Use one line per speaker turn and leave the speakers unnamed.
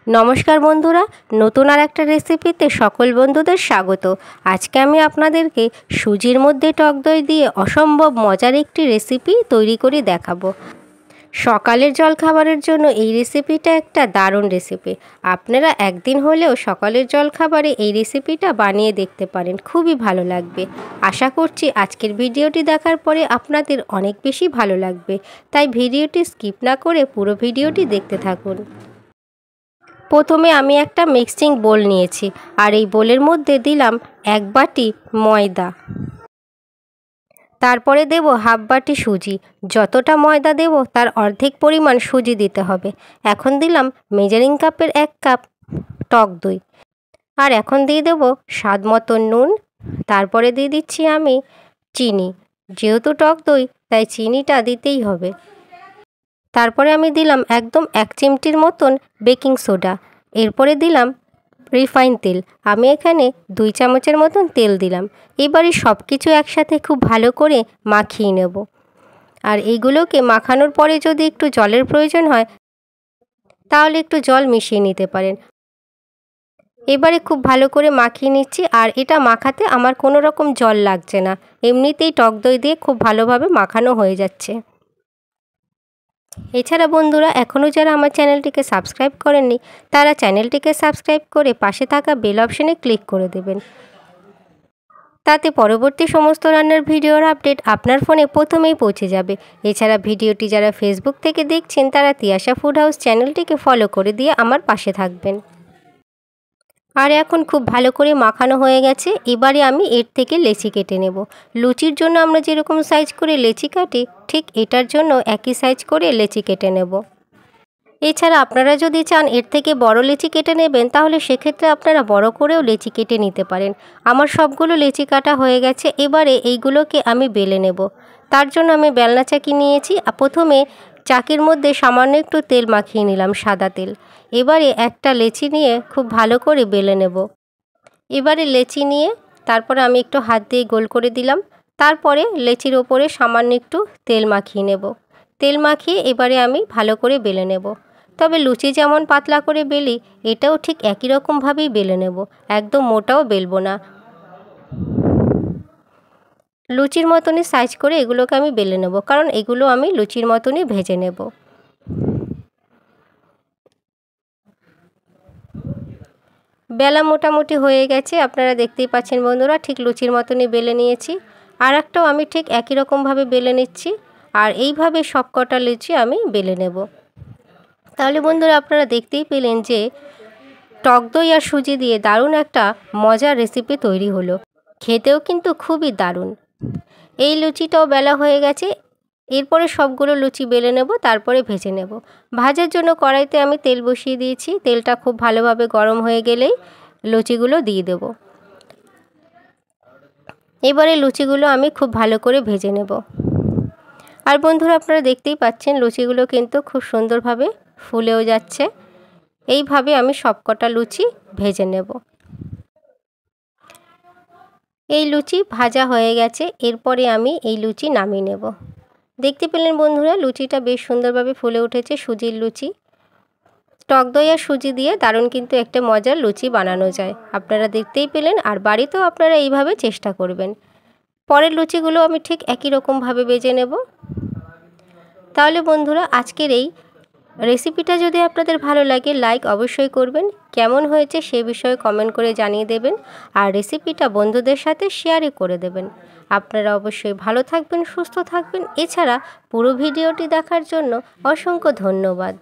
নমস্কার বন্ধুরা, নতুন আর একটা রেসিপিতে সকল বন্ধুদের স্বাগত। আজকে আমি আপনাদেরকে সুজির মধ্যে টক দই দিয়ে অসম্ভব মজার একটি রেসিপি তৈরি করে দেখাবো। সকালের জলখাবারের জন্য এই রেসিপিটা একটা দারুণ রেসিপি। আপনারা একদিন হলেও সকালের জলখাবারে এই রেসিপিটা বানিয়ে দেখতে পারেন, খুবই ভালো লাগবে। আশা করছি আজকের ভিডিওটি দেখার পরে আপনাদের অনেক বেশি ভালো লাগবে, তাই ভিডিওটি স্কিপ না করে পুরো ভিডিওটি দেখতে থাকুন। প্রথমে আমি একটা মিক্সিং বোল নিয়েছি, আর এই বোলের মধ্যে দিলাম 1 বাটি ময়দা। তারপরে দেব হাফ বাটি সুজি। যতটা ময়দা দেব তার অর্ধেক পরিমাণ সুজি দিতে হবে। এখন দিলাম মেজারিং কাপের 1 কাপ টক দই। আর এখন দিয়ে দেব স্বাদ মতো নুন। তারপরে দিয়ে দিচ্ছি আমি চিনি। যেহেতু টক দই তাই চিনিটা দিতেই হবে। তারপরে আমি দিলাম একদম 1 চিমটির মতন বেকিং সোডা। এরপরে দিলাম রিফাইন তেল। আমি এখানে 2 চামচের মতন তেল দিলাম। এবারে সব কিছু একসাথে খুব ভালো করে মাখিয়ে নেব। আর এইগুলোকে মাখানোর পরে যদি একটু জলের প্রয়োজন হয় তাহলে একটু জল মিশিয়ে নিতে পারেন। এবারে খুব ভালো করে মাখিয়ে নিচ্ছি, আর এটা মাখাতে আমার কোনো রকম জল লাগছে না, এমনিতেই টক দই দিয়ে খুব ভালোভাবে মাখানো হয়ে যাচ্ছে। এছাড়া বন্ধুরা, এখনও যারা আমার চ্যানেলটিকে সাবস্ক্রাইব করেননি তারা চ্যানেলটিকে সাবস্ক্রাইব করে পাশে থাকা বেল অপশানে ক্লিক করে দেবেন। তাতে পরবর্তী সমস্ত রান্নার ভিডিওর আপডেট আপনার ফোনে প্রথমেই পৌঁছে যাবে। এছাড়া ভিডিওটি যারা ফেসবুক থেকে দেখছেন তারা তিয়াশা ফুড হাউস চ্যানেলটিকে ফলো করে দিয়ে আমার পাশে থাকবেন। আর এখন খুব ভালো করে মাখানো হয়ে গেছে। এবারে আমি এর থেকে লেচি কেটে নেব। লুচির জন্য আমরা যেরকম সাইজ করে লেচি কাটি, ঠিক এটার জন্য একই সাইজ করে লেচি কেটে নেব। এছাড়া আপনারা যদি চান এর থেকে বড় লেচি কেটে নেবেন তাহলে সেক্ষেত্রে আপনারা বড় করেও লেচি কেটে নিতে পারেন। আমার সবগুলো লেচি কাটা হয়ে গেছে। এবারে এইগুলোকে আমি বেলে নেব। তার জন্য আমি বেলনা চাকি নিয়েছি। প্রথমে চাকির মধ্যে সামান্য একটু তেল মাখিয়ে নিলাম, সাদা তেল। এবারে একটা লেচি নিয়ে খুব ভালো করে বেলে নেব। এবারে লেচি নিয়ে তারপরে আমি একটু হাত দিয়ে গোল করে দিলাম। তারপরে লেচির ওপরে সামান্য একটু তেল মাখিয়ে নেব। তেল মাখিয়ে এবারে আমি ভালো করে বেলে নেব। তবে লুচি যেমন পাতলা করে বেলি, এটাও ঠিক একই রকমভাবেই বেলে নেব, একদম মোটাও বেলবো না। লুচির মতনই সাইজ করে এগুলোকে আমি বেলে নেব, কারণ এগুলো আমি লুচির মতনই ভেজে নেব। বেলা মোটামুটি হয়ে গেছে, আপনারা দেখতেই পাচ্ছেন বন্ধুরা, ঠিক লুচির মতনই বেলে নিয়েছি। আর একটাও আমি ঠিক একই রকমভাবে বেলে নিচ্ছি। আর এইভাবে সব কটা লুচি আমি বেলে নেব। তাহলে বন্ধুরা, আপনারা দেখতেই পেলেন যে টক দই আর সুজি দিয়ে দারুণ একটা মজার রেসিপি তৈরি হলো। খেতেও কিন্তু খুবই দারুণ। এই লুচিটাও বেলা হয়ে গেছে। এরপরে সবগুলো লুচি বেলে নেব, তারপরে ভেজে নেব। ভাজার জন্য কড়াইতে আমি তেল বসিয়ে দিয়েছি। তেলটা খুব ভালোভাবে গরম হয়ে গেলেই লুচিগুলো দিয়ে দেব। এবারে লুচিগুলো আমি খুব ভালো করে ভেজে নেব। আর বন্ধুরা, আপনারা দেখতেই পাচ্ছেন লুচিগুলো কিন্তু খুব সুন্দরভাবে ফুলেও যাচ্ছে। এইভাবে আমি সবকটা লুচি ভেজে নেব। এই লুচি ভাজা হয়ে গেছে। এরপরে আমি এই লুচি নামিয়ে নেব। দেখতে পেলেন বন্ধুরা, লুচিটা বেশ সুন্দরভাবে ফুলে উঠেছে। সুজির লুচি, টক দই আর সুজি দিয়ে দারুণ কিন্তু একটা মজার লুচি বানানো যায়। আপনারা দেখতেই পেলেন, আর বাড়িতেও আপনারা এইভাবে চেষ্টা করবেন। পরের লুচিগুলো আমি ঠিক একই রকমভাবে ভেজে নেব। তাহলে বন্ধুরা, আজকের এই রেসিপিটা যদি আপনাদের ভালো লাগে লাইক অবশ্যই করবেন। কেমন হয়েছে সে বিষয়ে কমেন্ট করে জানিয়ে দেবেন। আর রেসিপিটা বন্ধুদের সাথে শেয়ারও করে দেবেন। আপনারা অবশ্যই ভালো থাকবেন, সুস্থ থাকবেন। এছাড়া পুরো ভিডিওটি দেখার জন্য অসংখ্য ধন্যবাদ।